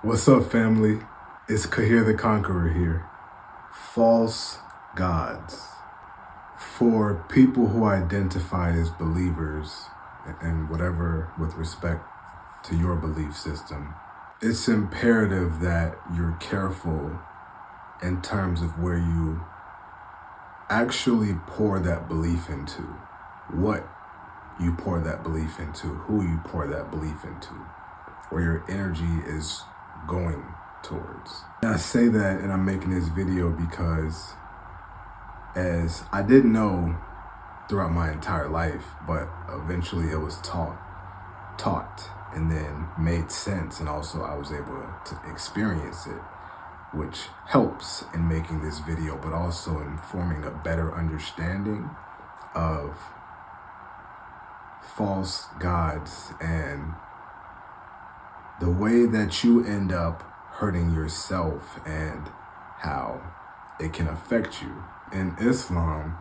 What's up, family? It's Kahir the Conqueror here. False gods. For people who identify as believers and whatever with respect to your belief system, it's imperative that you're careful in terms of where you actually pour that belief into, what you pour that belief into, who you pour that belief into, where your energy is going towards. And I say that, and I'm making this video because as I didn't know throughout my entire life, but eventually it was taught and then made sense, and also I was able to experience it, which helps in making this video, but also in forming a better understanding of false gods and the way that you end up hurting yourself and how it can affect you. In Islam,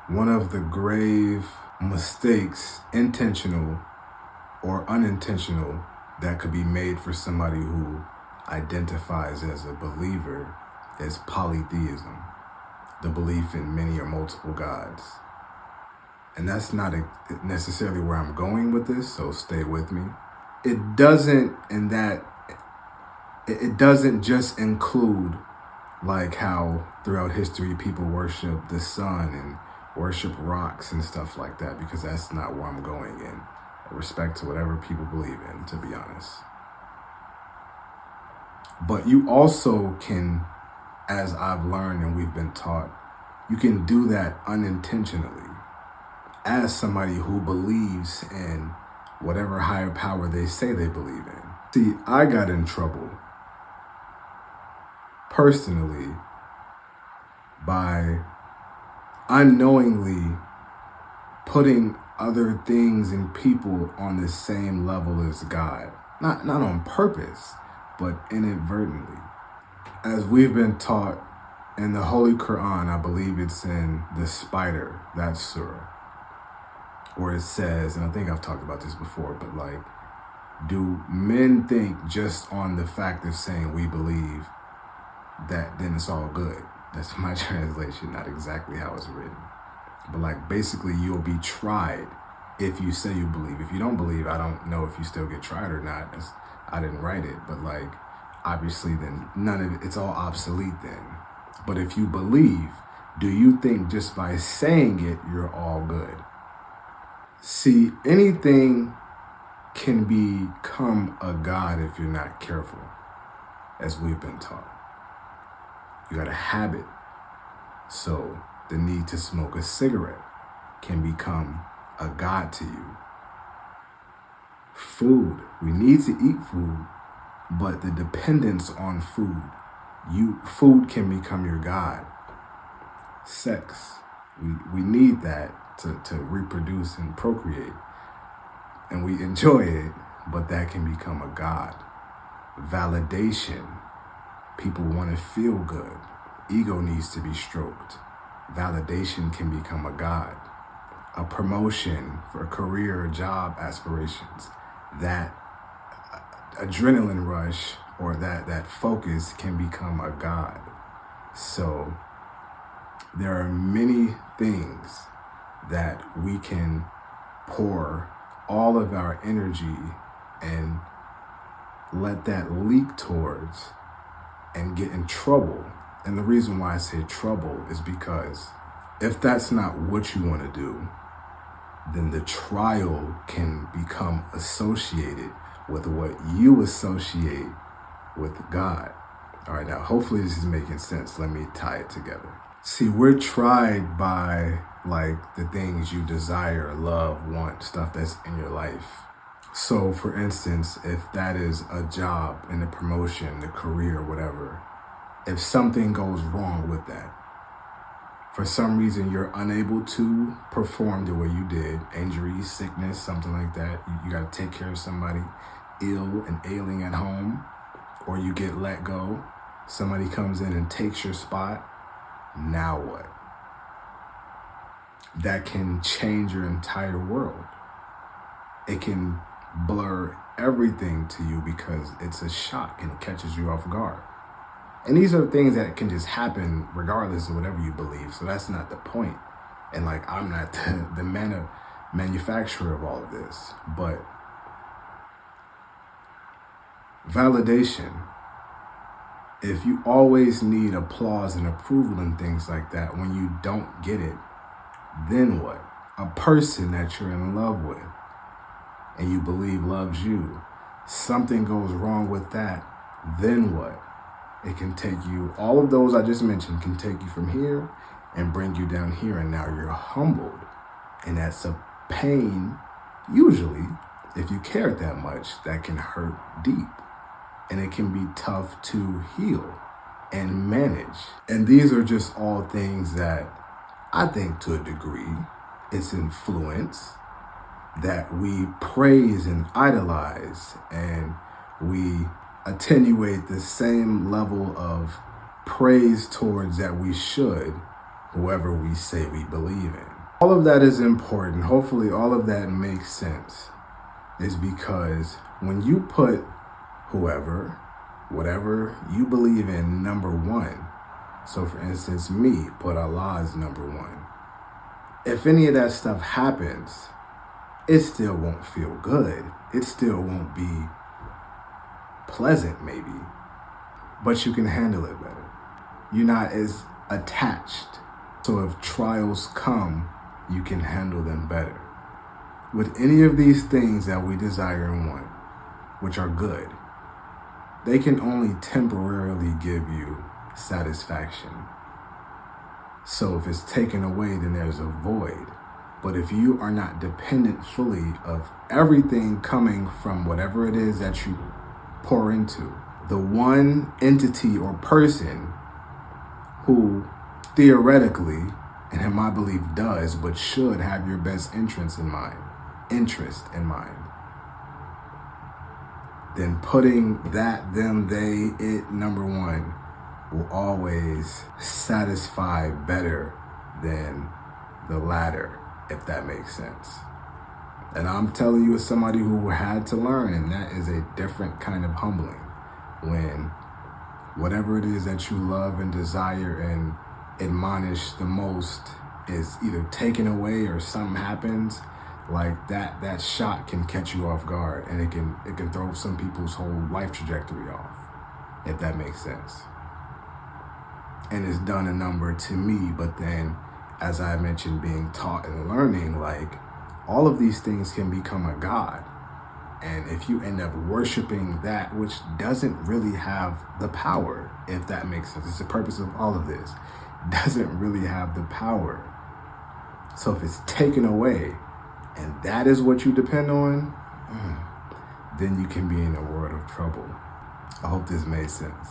one of the grave mistakes, intentional or unintentional, that could be made for somebody who identifies as a believer is polytheism, the belief in many or multiple gods. And that's not necessarily where I'm going with this, so stay with me. It doesn't just include like how throughout history people worship the sun and worship rocks and stuff like that, because that's not where I'm going in respect to whatever people believe in, to be honest. But you also can, as I've learned and we've been taught, you can do that unintentionally as somebody who believes in whatever higher power they say they believe in. See, I got in trouble personally by unknowingly putting other things and people on the same level as God. Not on purpose, but inadvertently. As we've been taught in the Holy Quran, I believe it's in the Spider, that surah, where it says, and I think I've talked about this before, but like, do men think just on the fact of saying we believe that then it's all good? That's my translation, not exactly how it's written. But like, basically you'll be tried if you say you believe. If you don't believe, I don't know if you still get tried or not. I didn't write it, but like, obviously then none of it, it's all obsolete then. But if you believe, do you think just by saying it, you're all good? See, anything can become a god if you're not careful, as we've been taught. You got a habit. So the need to smoke a cigarette can become a god to you. Food, we need to eat food, but the dependence on food can become your god. Sex, we need that to reproduce and procreate, and we enjoy it, but that can become a god. Validation, people want to feel good. Ego needs to be stroked. Validation can become a god. A promotion for a career or job aspirations, that adrenaline rush or that focus can become a god. So there are many things that we can pour all of our energy and let that leak towards and get in trouble. And the reason why I say trouble is because if that's not what you want to do, then the trial can become associated with what you associate with God. All right, now hopefully this is making sense. Let me tie it together. See, we're tried by like the things you desire, love, want, stuff that's in your life. So for instance, if that is a job and a promotion, a career, whatever, if something goes wrong with that, for some reason you're unable to perform the way you did, injury, sickness, something like that, you got to take care of somebody ill and ailing at home, or you get let go, somebody comes in and takes your spot, now what? That can change your entire world. It can blur everything to you because it's a shock and it catches you off guard. And these are things that can just happen regardless of whatever you believe. So that's not the point. And like, I'm not the manufacturer of all of this, but validation. If you always need applause and approval and things like that, when you don't get it, then what? A person that you're in love with and you believe loves you, something goes wrong with that, then what? It can take you, all of those I just mentioned can take you from here and bring you down here, and now you're humbled. And that's a pain, usually, if you care that much, that can hurt deep. And it can be tough to heal and manage. And these are just all things that I think to a degree, it's influence that we praise and idolize, and we attenuate the same level of praise towards that we should, whoever we say we believe in. All of that is important. Hopefully all of that makes sense. Is because when you put whoever, whatever you believe in, number one. So for instance, me, put Allah as number one. If any of that stuff happens, it still won't feel good. It still won't be pleasant maybe, but you can handle it better. You're not as attached. So if trials come, you can handle them better. With any of these things that we desire and want, which are good, they can only temporarily give you satisfaction. So if it's taken away, then there's a void. But if you are not dependent fully of everything coming from whatever it is that you pour into, the one entity or person who theoretically, and in my belief does, but should have your best interest in mind, then putting that, them, they, it, number one, will always satisfy better than the latter, if that makes sense. And I'm telling you as somebody who had to learn, and that is a different kind of humbling, when whatever it is that you love and desire and admonish the most is either taken away or something happens, like that shock can catch you off guard, and it can throw some people's whole life trajectory off, if that makes sense. And it's done a number to me, but then, as I mentioned, being taught and learning, like, all of these things can become a god. And if you end up worshiping that which doesn't really have the power, if that makes sense, it's the purpose of all of this, doesn't really have the power. So if it's taken away, and that is what you depend on, then you can be in a world of trouble. I hope this made sense.